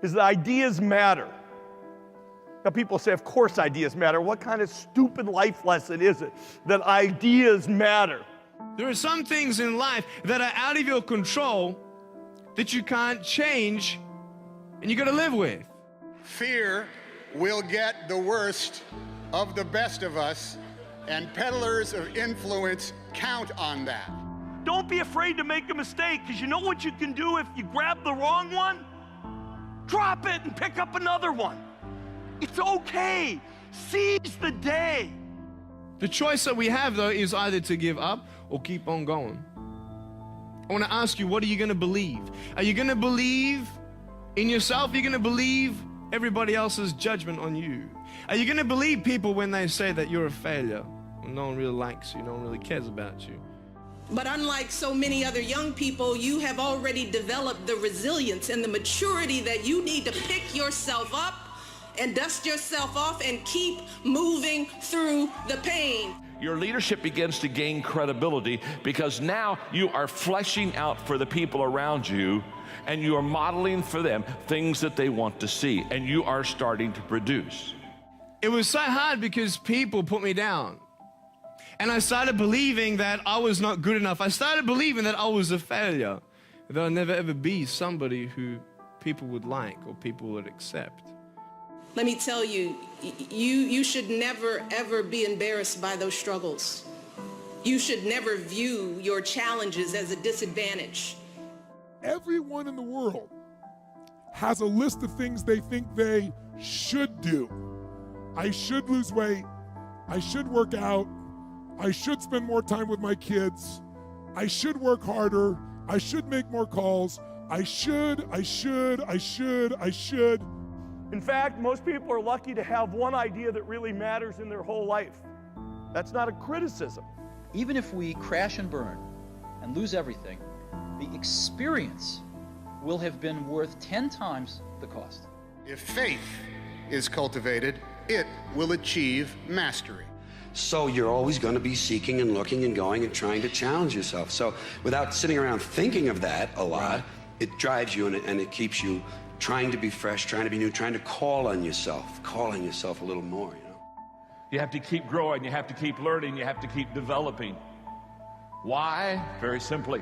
is that ideas matter. Now people say, of course ideas matter. What kind of stupid life lesson is it that ideas matter? There are some things in life that are out of your control that you can't change and you got to live with. Fear will get the worst of the best of us, and peddlers of influence count on that. Don't be afraid to make a mistake, because you know what you can do if you grab the wrong one? Drop it and pick up another one. It's okay. Seize the day. The choice that we have, though, is either to give up or keep on going. I want to ask you, what are you going to believe? Are you going to believe in yourself? Are you going to believe everybody else's judgment on you? Are you going to believe people when they say that you're a failure? No one really likes you, no one really cares about you. But unlike so many other young people, you have already developed the resilience and the maturity that you need to pick yourself up and dust yourself off and keep moving through the pain. Your leadership begins to gain credibility because now you are fleshing out for the people around you, and you are modeling for them things that they want to see, and you are starting to produce. It was so hard because people put me down. And I started believing that I was not good enough. I started believing that I was a failure, that I'll never ever be somebody who people would like or people would accept. Let me tell you, you should never, ever be embarrassed by those struggles. You should never view your challenges as a disadvantage. Everyone in the world has a list of things they think they should do. I should lose weight. I should work out. I should spend more time with my kids. I should work harder. I should make more calls. I should. In fact, most people are lucky to have one idea that really matters in their whole life. That's not a criticism. Even if we crash and burn and lose everything, the experience will have been worth 10 times the cost. If faith is cultivated, it will achieve mastery. So you're always going to be seeking and looking and going and trying to challenge yourself. So without sitting around thinking of that a lot, it drives you and it keeps you trying to be fresh, trying to be new, trying to call on yourself a little more, you know? You have to keep growing, you have to keep learning, you have to keep developing. Why? Very simply.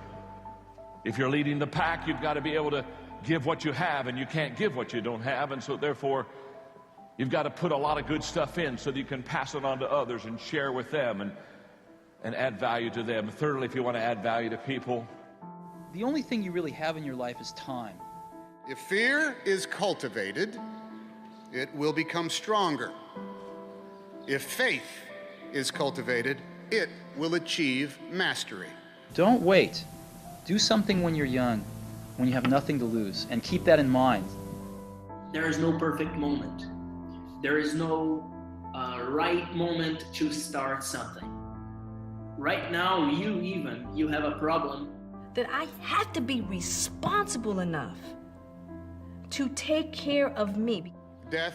If you're leading the pack, you've got to be able to give what you have, and you can't give what you don't have, and so therefore, you've got to put a lot of good stuff in so that you can pass it on to others and share with them and add value to them. Thirdly, if you want to add value to people, The only thing you really have in your life is time. If fear is cultivated, it will become stronger. If faith is cultivated, it will achieve mastery. Don't wait. Do something when you're young, when you have nothing to lose, and keep that in mind. There is no perfect moment. There is no right moment to start something. Right now, you have a problem. That I have to be responsible enough to take care of me. Death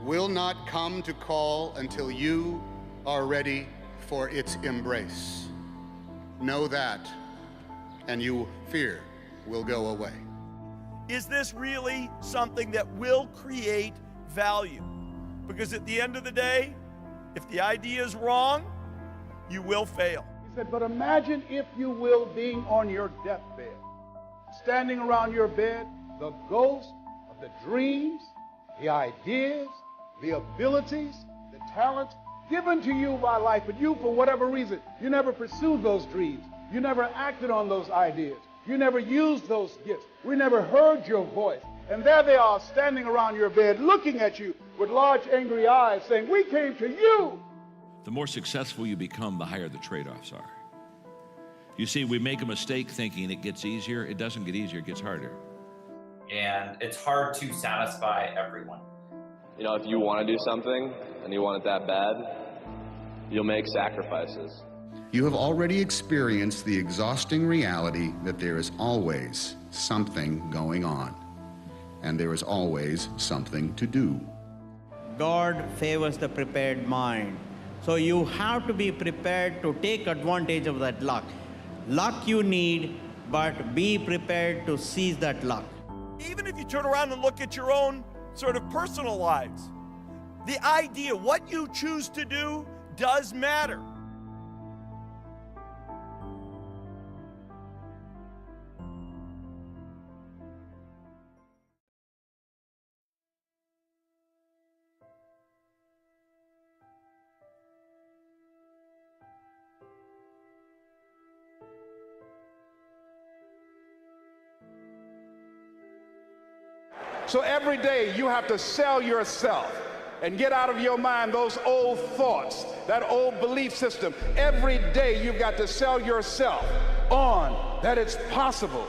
will not come to call until you are ready for its embrace. Know that, and your fear will go away. Is this really something that will create value? Because at the end of the day, if the idea is wrong, you will fail. He said, but imagine, if you will, being on your deathbed, standing around your bed, the ghost of the dreams, the ideas, the abilities, the talents given to you by life, but you, for whatever reason, you never pursued those dreams. You never acted on those ideas. You never used those gifts. We never heard your voice. And there they are, standing around your bed, looking at you with large, angry eyes, saying, we came to you. The more successful you become, the higher the trade-offs are. You see, we make a mistake thinking it gets easier. It doesn't get easier, it gets harder. And it's hard to satisfy everyone. You know, if you want to do something and you want it that bad, you'll make sacrifices. You have already experienced the exhausting reality that there is always something going on, and there is always something to do. God favors the prepared mind. So you have to be prepared to take advantage of that luck. Luck you need, but be prepared to seize that luck. Even if you turn around and look at your own sort of personal lives, the idea, what you choose to do does matter. So every day you have to sell yourself and get out of your mind those old thoughts, that old belief system. Every day you've got to sell yourself on that it's possible.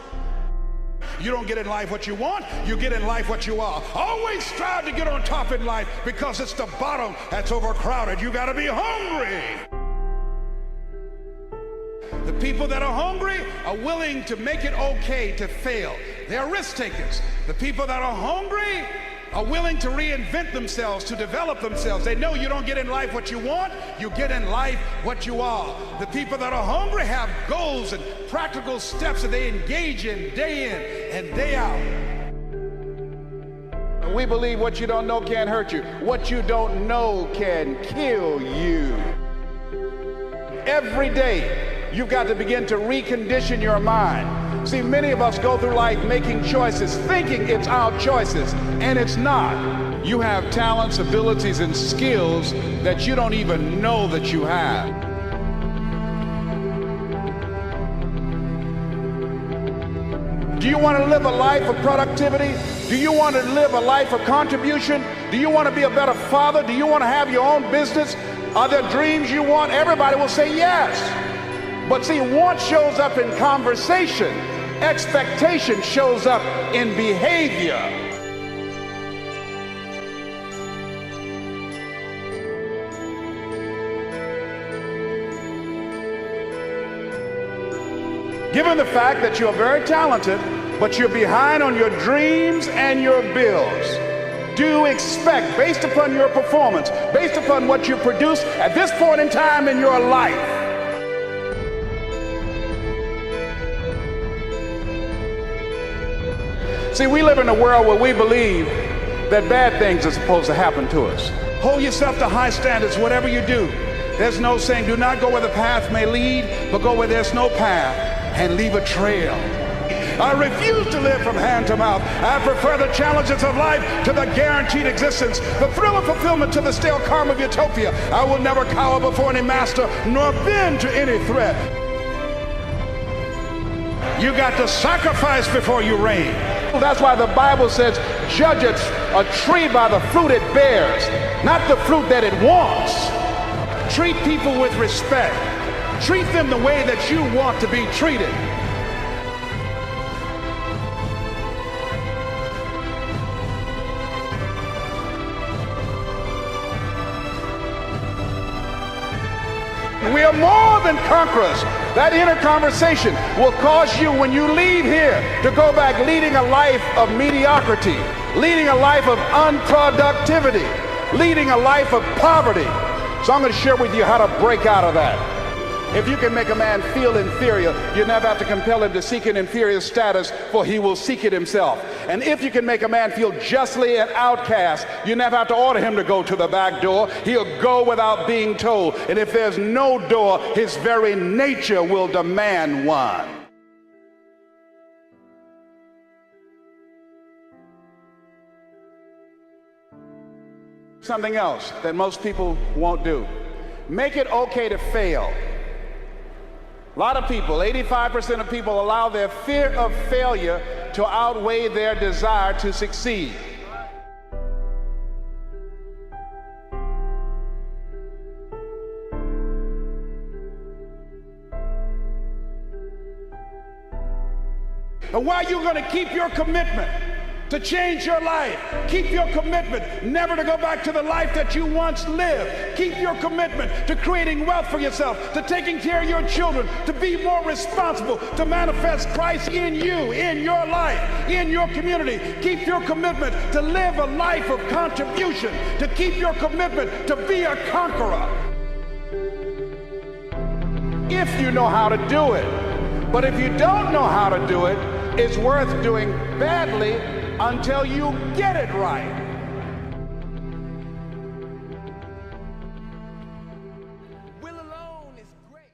You don't get in life what you want, you get in life what you are. Always strive to get on top in life because it's the bottom that's overcrowded. You got to be hungry. The people that are hungry are willing to make it okay to fail. They're risk takers. The people that are hungry are willing to reinvent themselves, to develop themselves. They know you don't get in life what you want, you get in life what you are. The people that are hungry have goals and practical steps that they engage in day in and day out. We believe what you don't know can't hurt you. What you don't know can kill you. Every day, you've got to begin to recondition your mind. See, many of us go through life making choices, thinking it's our choices, and it's not. You have talents, abilities, and skills that you don't even know that you have. Do you want to live a life of productivity? Do you want to live a life of contribution? Do you want to be a better father? Do you want to have your own business? Are there dreams you want? Everybody will say yes. But see, want shows up in conversation. Expectation shows up in behavior. Given the fact that you're very talented, but you're behind on your dreams and your bills, do expect, based upon your performance, based upon what you produce at this point in time in your life, see, we live in a world where we believe that bad things are supposed to happen to us. Hold yourself to high standards, whatever you do. There's no saying, do not go where the path may lead, but go where there's no path and leave a trail. I refuse to live from hand to mouth. I prefer the challenges of life to the guaranteed existence, the thrill of fulfillment to the stale calm of utopia. I will never cower before any master, nor bend to any threat. You got to sacrifice before you reign. That's why the Bible says, judge a tree by the fruit it bears, not the fruit that it wants. Treat people with respect. Treat them the way that you want to be treated. We are more than conquerors. That inner conversation will cause you, when you leave here, to go back leading a life of mediocrity, leading a life of unproductivity, leading a life of poverty. So I'm going to share with you how to break out of that. If you can make a man feel inferior, you never have to compel him to seek an inferior status, for he will seek it himself. And if you can make a man feel justly an outcast, you never have to order him to go to the back door. He'll go without being told. And if there's no door, his very nature will demand one. Something else that most people won't do. Make it okay to fail. A lot of people, 85% of people, allow their fear of failure to outweigh their desire to succeed. And while you're going to keep your commitment to change your life, keep your commitment never to go back to the life that you once lived, keep your commitment to creating wealth for yourself, to taking care of your children, to be more responsible, to manifest Christ in you, in your life, in your community. Keep your commitment to live a life of contribution, to keep your commitment to be a conqueror. If you know how to do it. But if you don't know how to do it, it's worth doing badly until you get it right.